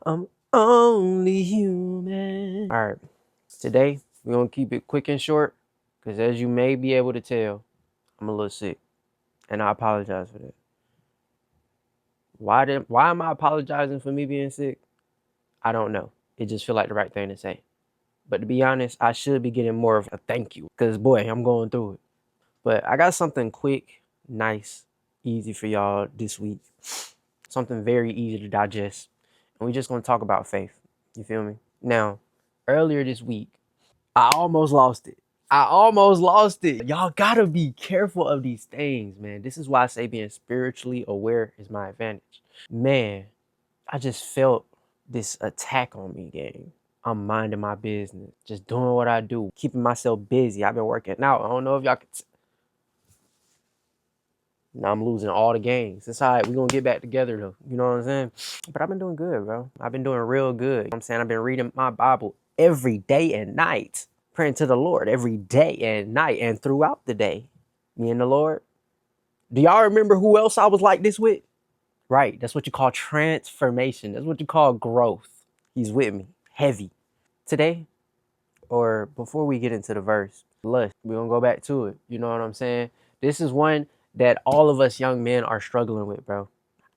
I'm only human. All right, today we're gonna keep it quick and short because as you may be able to tell, I'm a little sick and I apologize for that. Why am I apologizing for me being sick? I don't know. It just feel like the right thing to say. But to be honest, I should be getting more of a thank you because boy, I'm going through it. But I got something quick, nice, easy for y'all this week. Something very easy to digest. And we're just gonna talk about faith. You feel me? Now, earlier this week, I almost lost it. Y'all gotta be careful of these things, man. This is why I say being spiritually aware is my advantage. Man, I just felt this attack on me, gang. I'm minding my business, just doing what I do, keeping myself busy. I've been working out. I don't know if y'all can. Now I'm losing all the games. It's all right. We're going to get back together, though. You know what I'm saying? But I've been doing good, bro. I've been doing real good. You know what I'm saying? I've been reading my Bible every day and night, praying to the Lord every day and night and throughout the day. Me and the Lord. Do y'all remember who else I was like this with? Right. That's what you call transformation. That's what you call growth. He's with me. Heavy. Today, or before we get into the verse, lust, we're going to go back to it. You know what I'm saying? This is one that all of us young men are struggling with, bro.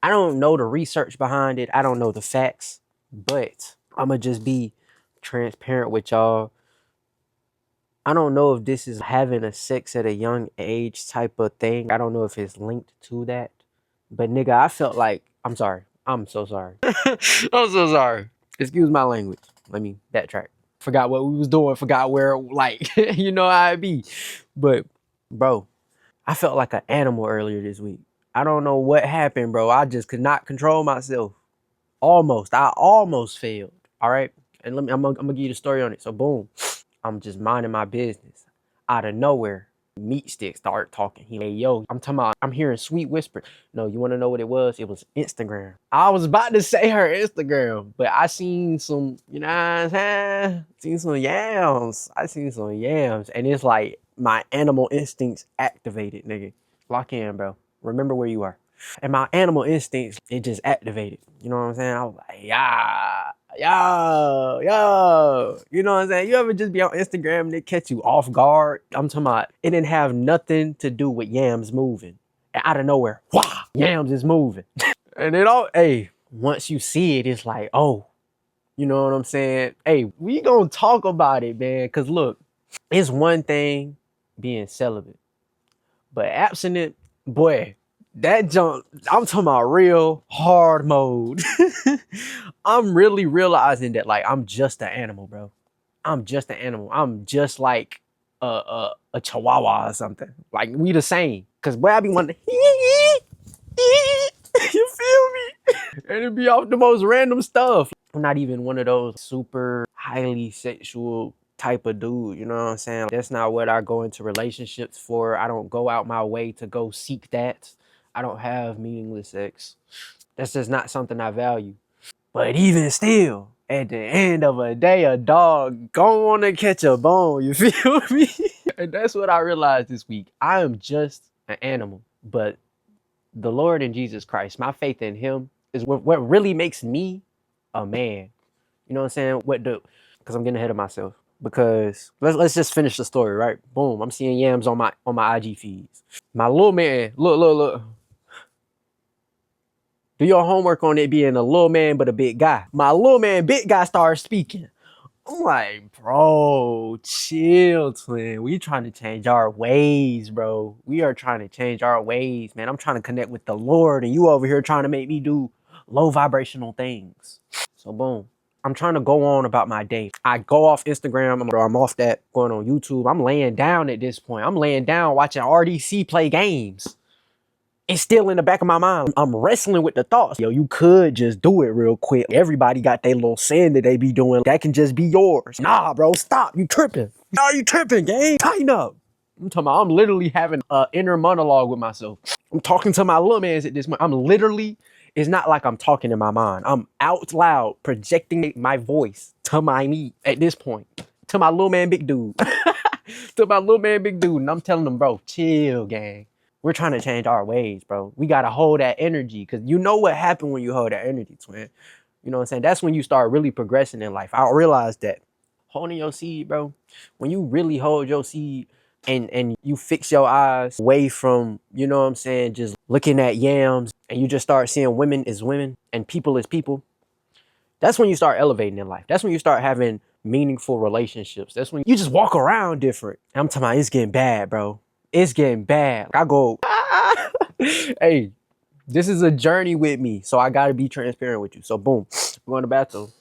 I don't know the research behind it. I don't know the facts, but I'm going to just be transparent with y'all. I don't know if this is having a sex at a young age type of thing. I don't know if it's linked to that. But nigga, I felt like, I'm sorry. I'm so sorry. I'm so sorry. Excuse my language. Let me backtrack. Forgot what we was doing. Forgot where, like, you know how it be. But, bro, I felt like an animal earlier this week. I don't know what happened, bro. I just could not control myself. I almost failed. All right. And I'm gonna give you the story on it. So boom, I'm just minding my business. Out of nowhere, Meat Stick start talking. He like, yo, I'm hearing sweet whisper. No, you want to know what it was? It was Instagram. I was about to say her Instagram, but I seen some, you know what I'm saying? I seen some yams. And it's like my animal instincts activated, nigga. Lock in, bro. Remember where you are. And my animal instincts, it just activated. You know what I'm saying? I was like, yeah. Yo, you know what I'm saying? You ever just be on Instagram and they catch you off guard? I'm talking about it didn't have nothing to do with yams moving. And out of nowhere, wow, yams is moving. And it all, hey, once you see it, it's like, oh, you know what I'm saying? Hey, we gonna talk about it, man. Cause look, it's one thing being celibate, but abstinent, boy, that jump, I'm talking about real hard mode. I'm really realizing that like I'm just an animal, bro. I'm just an animal. I'm just like a chihuahua or something. Like we the same. Cause boy, I be wanting to you feel me? And it be off the most random stuff. I'm not even one of those super highly sexual type of dude, you know what I'm saying? That's not what I go into relationships for. I don't go out my way to go seek that. I don't have meaningless sex. That's just not something I value. But even still, at the end of a day, a dog gon' wanna catch a bone, you feel me? And that's what I realized this week. I am just an animal, but the Lord and Jesus Christ, my faith in him is what really makes me a man. You know what I'm saying? Because I'm getting ahead of myself. Because let's just finish the story, right? Boom, I'm seeing yams on my IG feeds. My little man, look. Do your homework on it being a little man but a big guy. My little man, big guy started speaking. I'm like, bro, chill, twin. We trying to change our ways, bro. We are trying to change our ways, man. I'm trying to connect with the Lord, and you over here trying to make me do low vibrational things. So boom. I'm trying to go on about my day. I go off Instagram, I'm off that, going on YouTube. I'm laying down at this point. I'm laying down watching RDC play games. It's still in the back of my mind. I'm wrestling with the thoughts. Yo, you could just do it real quick. Everybody got their little sin that they be doing. That can just be yours. Nah, bro, stop. You tripping. Nah, you tripping, gang. Tighten up. I'm talking about, I'm literally having an inner monologue with myself. I'm talking to my little mans at this point. It's not like I'm talking in my mind. I'm out loud projecting my voice to my meat at this point. To my little man, big dude. To my little man, big dude. And I'm telling them, bro, chill, gang. We're trying to change our ways, bro. We got to hold that energy because you know what happened when you hold that energy, twin. You know what I'm saying? That's when you start really progressing in life. I realized that holding your seed, bro, when you really hold your seed and you fix your eyes away from, you know what I'm saying, just looking at yams, and you just start seeing women as women and people as people, that's when you start elevating in life. That's when you start having meaningful relationships. That's when you just walk around different. I'm talking about, it's getting bad, bro. It's getting bad. I go, hey, this is a journey with me, so I gotta be transparent with you. So boom, I'm going to the bathroom.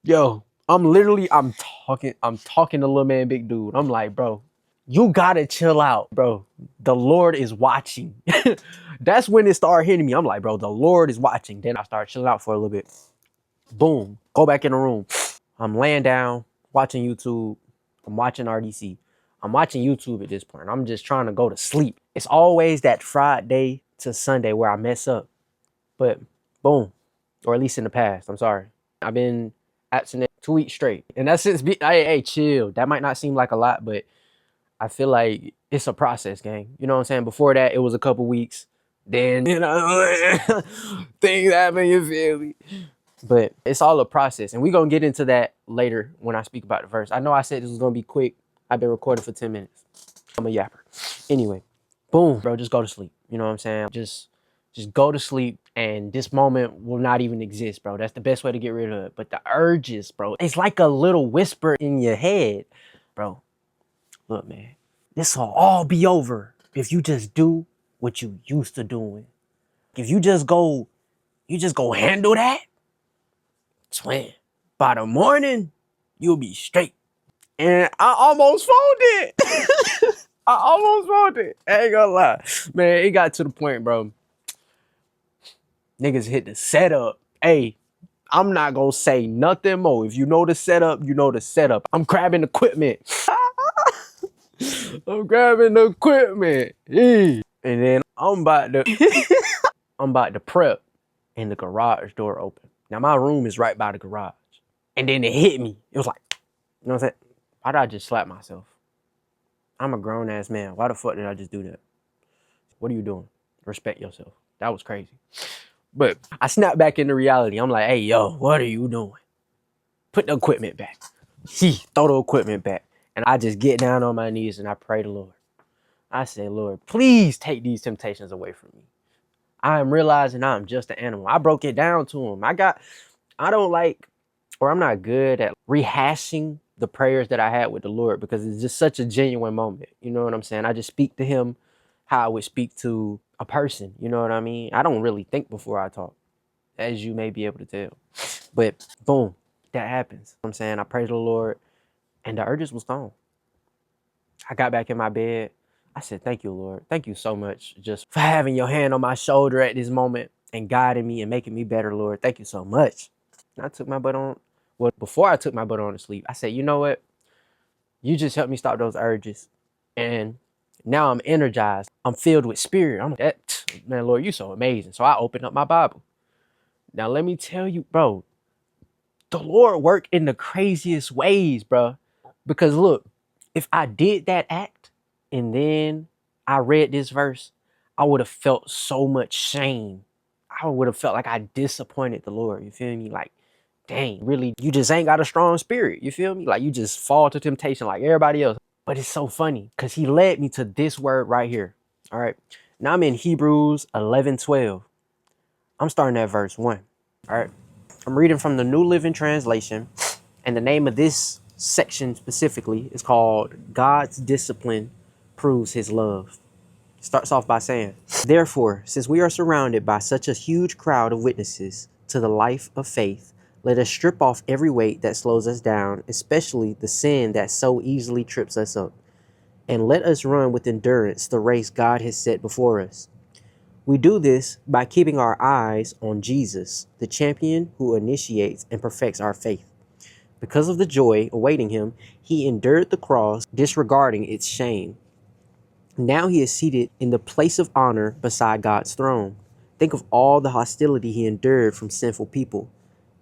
Yo, I'm talking to little man, big dude. I'm like, bro, you gotta chill out, bro. The Lord is watching. That's when it started hitting me. I'm like, bro, the Lord is watching. Then I start chilling out for a little bit. Boom, go back in the room. I'm laying down, watching YouTube. I'm watching RDC. I'm watching YouTube at this point. I'm just trying to go to sleep. It's always that Friday to Sunday where I mess up. But boom, or at least in the past, I'm sorry. I've been abstinent 2 weeks straight. And that's since, hey, chill. That might not seem like a lot, but I feel like it's a process, gang. You know what I'm saying? Before that, it was a couple weeks. Then, you know, things happen, you feel me? But it's all a process. And we're going to get into that later when I speak about the verse. I know I said this was going to be quick. I've been recording for 10 minutes. I'm a yapper. Anyway, boom, bro, just go to sleep. You know what I'm saying? Just go to sleep, and this moment will not even exist, bro. That's the best way to get rid of it. But the urges, bro, it's like a little whisper in your head. Bro, look, man, this will all be over if you just do what you used to doing. If you just go handle that, twin, by the morning, you'll be straight. And I almost folded. I almost folded. I ain't gonna lie. Man, it got to the point, bro. Niggas hit the setup. Hey, I'm not gonna say nothing more. If you know the setup, you know the setup. I'm grabbing equipment. I'm grabbing the equipment. And then I'm about to prep, and the garage door open. Now my room is right by the garage. And then it hit me. It was like, you know what I'm saying? Why did I just slap myself? I'm a grown ass man. Why the fuck did I just do that? What are you doing? Respect yourself. That was crazy. But I snapped back into reality. I'm like, hey, yo, what are you doing? Put the equipment back. Throw the equipment back. And I just get down on my knees and I pray to the Lord. I say, Lord, please take these temptations away from me. I am realizing I'm just an animal. I broke it down to him. I'm not good at rehashing the prayers that I had with the Lord, because it's just such a genuine moment. You know what I'm saying? I just speak to him how I would speak to a person. You know what I mean? I don't really think before I talk, as you may be able to tell. But boom, that happens. I'm saying I pray to the Lord, and the urges was gone. I got back in my bed. I said, thank you, Lord. Thank you so much just for having your hand on my shoulder at this moment and guiding me and making me better, Lord. Thank you so much. And I took my butt on. Well, before I took my butt on to sleep, I said, you know what? You just helped me stop those urges. And now I'm energized. I'm filled with spirit. Man, Lord, you so amazing. So I opened up my Bible. Now, let me tell you, bro, the Lord worked in the craziest ways, bro. Because look, if I did that act and then I read this verse, I would have felt so much shame. I would have felt like I disappointed the Lord. You feel me? Like, dang, really, you just ain't got a strong spirit. You feel me? Like, you just fall to temptation like everybody else. But it's so funny because he led me to this word right here. All right. Now I'm in Hebrews 11:12. I'm starting at verse 1. All right. I'm reading from the New Living Translation. And the name of this section specifically is called God's Discipline Proves His Love. Starts off by saying, therefore, since we are surrounded by such a huge crowd of witnesses to the life of faith, let us strip off every weight that slows us down, especially the sin that so easily trips us up. And let us run with endurance the race God has set before us. We do this by keeping our eyes on Jesus, the champion who initiates and perfects our faith. Because of the joy awaiting him, he endured the cross, disregarding its shame. Now he is seated in the place of honor beside God's throne. Think of all the hostility he endured from sinful people.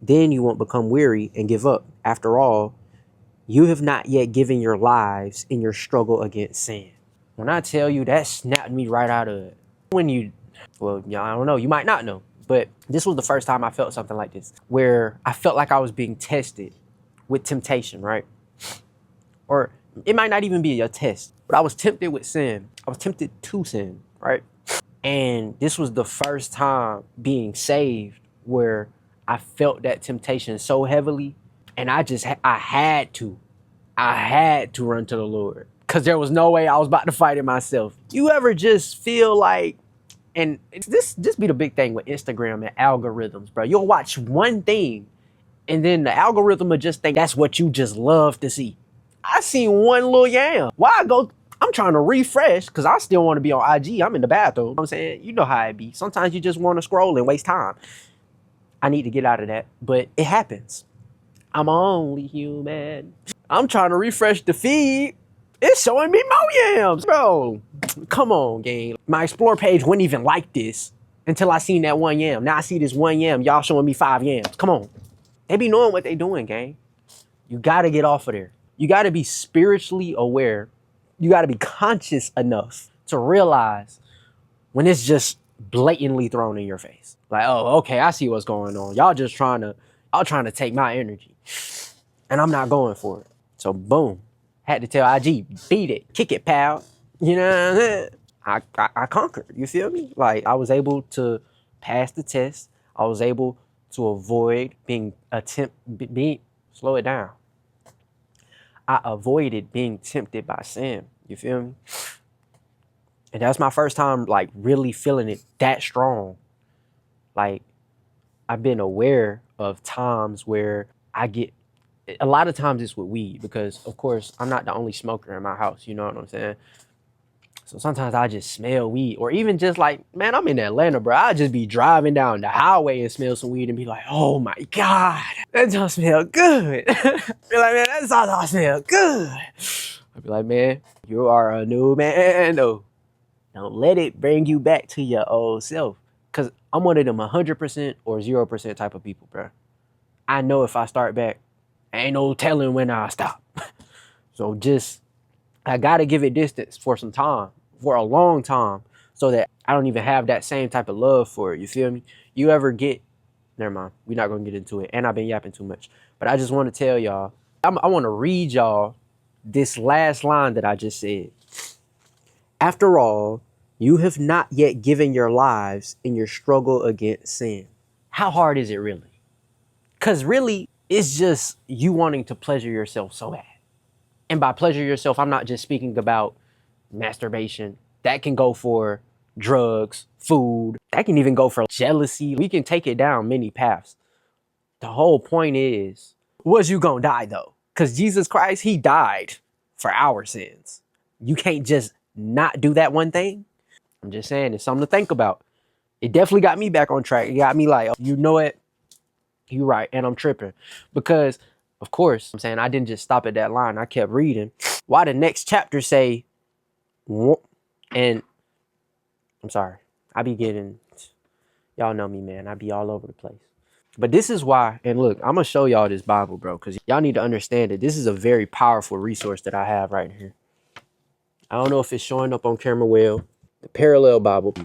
Then you won't become weary and give up. After all, you have not yet given your lives in your struggle against sin. When I tell you, that snapped me right out of it. I don't know, you might not know, But this was the first time I felt something like this, where I felt like I was being tested with temptation, right? Or it might not even be a test, but I was tempted with sin. I was tempted to sin, right? And this was the first time being saved where I felt that temptation so heavily, and I had to run to the Lord, because there was no way I was about to fight it myself. You ever just feel like, and this be the big thing with Instagram and algorithms, bro. You'll watch one thing, and then the algorithm will just think that's what you just love to see. I seen one little yam. I'm trying to refresh because I still want to be on IG. I'm in the bathroom. You know what I'm saying, you know how it be. Sometimes you just want to scroll and waste time. I need to get out of that, but it happens. I'm only human. I'm trying to refresh the feed. It's showing me more yams, bro. Come on, gang. My explore page wouldn't even like this until I seen that one yam. Now I see this one yam. Y'all showing me 5 yams. Come on. They be knowing what they doing, gang. You got to get off of there. You got to be spiritually aware. You got to be conscious enough to realize when it's just blatantly thrown in your face. Like, oh, okay, I see what's going on. Y'all trying to take my energy, and I'm not going for it. So boom, had to tell IG, beat it, kick it, pal. You know what I'm saying? I conquered. You feel me? Like, I was able to pass the test. I was able to avoid slow it down. I avoided being tempted by sin. You feel me? And that's my first time like really feeling it that strong. Like, I've been aware of times where a lot of times it's with weed, because of course I'm not the only smoker in my house. You know what I'm saying? So sometimes I just smell weed, or even just like, man, I'm in Atlanta, bro. I just be driving down the highway and smell some weed and be like, oh my God, that don't smell good. Be like, man, that don't smell good. I'd be like, man, you are a new man, though. Don't let it bring you back to your old self. Because I'm one of them 100% or 0% type of people, bro. I know if I start back, ain't no telling when I stop. So I got to give it distance for some time, for a long time, so that I don't even have that same type of love for it. You feel me? You ever get, never mind, we're not going to get into it. And I've been yapping too much. But I just want to tell y'all, I want to read y'all this last line that I just said. After all, you have not yet given your lives in your struggle against sin. How hard is it really? Because really, it's just you wanting to pleasure yourself so bad. And by pleasure yourself, I'm not just speaking about masturbation. That can go for drugs, food. That can even go for jealousy. We can take it down many paths. The whole point is, was you gonna die though? Because Jesus Christ, he died for our sins. You can't just not do that one thing. I'm just saying, it's something to think about. It definitely got me back on track. It got me like, oh, you know what? You're right. And I'm tripping. Because, of course, I'm saying I didn't just stop at that line. I kept reading. Why the next chapter say, and I'm sorry. I be getting, y'all know me, man. I be all over the place. But this is why, and look, I'm going to show y'all this Bible, bro, because y'all need to understand that this is a very powerful resource that I have right here. I don't know if it's showing up on camera well. The Parallel Bible.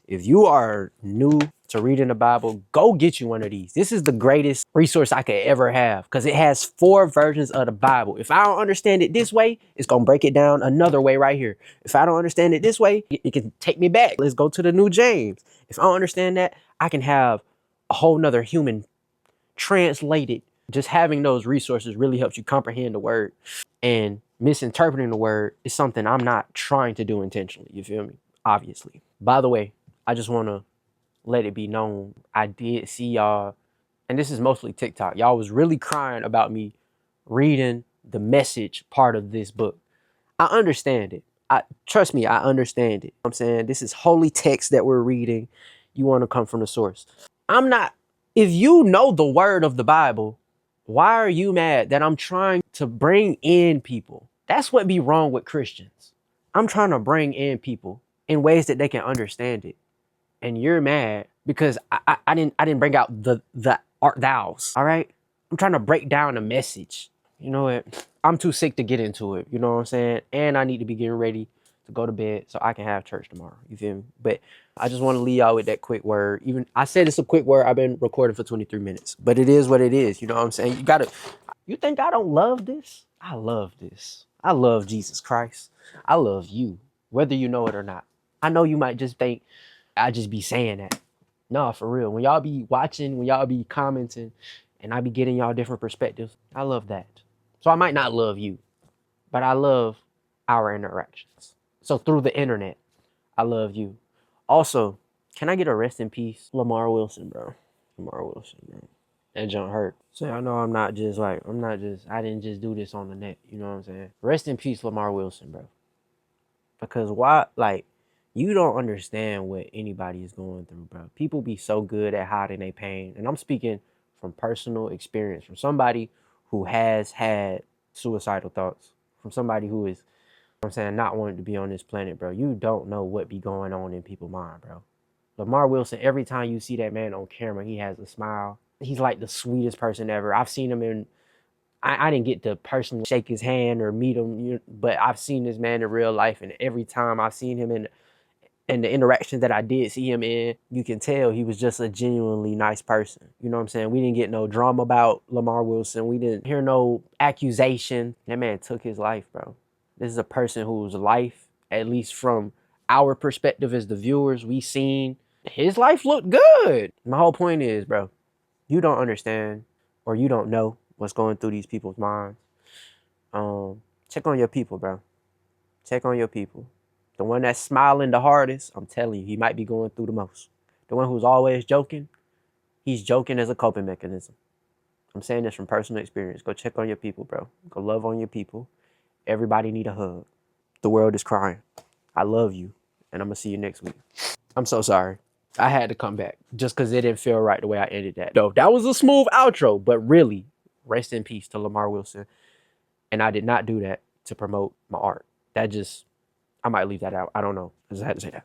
If you are new to reading the Bible, go get you one of these. This is the greatest resource I could ever have, because it has 4 versions of the Bible. If I don't understand it this way, it's going to break it down another way right here. If I don't understand it this way, it can take me back. Let's go to the New James. If I don't understand that, I can have a whole nother human translate it. Just having those resources really helps you comprehend the word. And misinterpreting the word is something I'm not trying to do intentionally. You feel me? Obviously. By the way, I just want to let it be known, I did see y'all, and this is mostly TikTok. Y'all was really crying about me reading the message part of this book. I understand it. Trust me, I understand it. I'm saying this is holy text that we're reading. You want to come from the source. If you know the word of the Bible, why are you mad that I'm trying to bring in people? That's what be wrong with Christians. I'm trying to bring in people in ways that they can understand it. And you're mad because I didn't bring out the art thous. All right. I'm trying to break down the message. You know what? I'm too sick to get into it. You know what I'm saying? And I need to be getting ready to go to bed so I can have church tomorrow. You feel me? But I just want to leave y'all with that quick word. Even I said it's a quick word. I've been recording for 23 minutes, but it is what it is. You know what I'm saying? You think I don't love this? I love this. I love Jesus Christ. I love you, whether you know it or not. I know you might just think I just be saying that. No, for real. When y'all be watching, when y'all be commenting, and I be getting y'all different perspectives, I love that. So I might not love you, but I love our interactions. So through the internet, I love you. Also, can I get a rest in peace? Lamar Wilson, bro. Lamar Wilson, bro. That junk hurt. So I know I didn't just do this on the net. You know what I'm saying? Rest in peace, Lamar Wilson, bro. Because why, like, you don't understand what anybody is going through, bro. People be so good at hiding their pain. And I'm speaking from personal experience, from somebody who has had suicidal thoughts, from somebody who is, I'm saying, not wanting to be on this planet, bro. You don't know what be going on in people's mind, bro. Lamar Wilson, every time you see that man on camera, he has a smile. He's like the sweetest person ever. I've seen him in, I didn't get to personally shake his hand or meet him, but I've seen this man in real life. And every time I've seen him in the interactions that I did see him in, you can tell he was just a genuinely nice person. You know what I'm saying? We didn't get no drama about Lamar Wilson. We didn't hear no accusation. That man took his life, bro. This is a person whose life, at least from our perspective as the viewers, we seen his life looked good. My whole point is, bro, you don't understand or you don't know what's going through these people's minds. Check on your people, bro. Check on your people. The one that's smiling the hardest, I'm telling you, he might be going through the most. The one who's always joking, he's joking as a coping mechanism. I'm saying this from personal experience. Go check on your people, bro. Go love on your people. Everybody need a hug. The world is crying. I love you, and I'm going to see you next week. I'm so sorry. I had to come back just because it didn't feel right the way I ended that. No, that was a smooth outro, but really, rest in peace to Lamar Wilson. And I did not do that to promote my art. I might leave that out. I don't know. I just had to say that.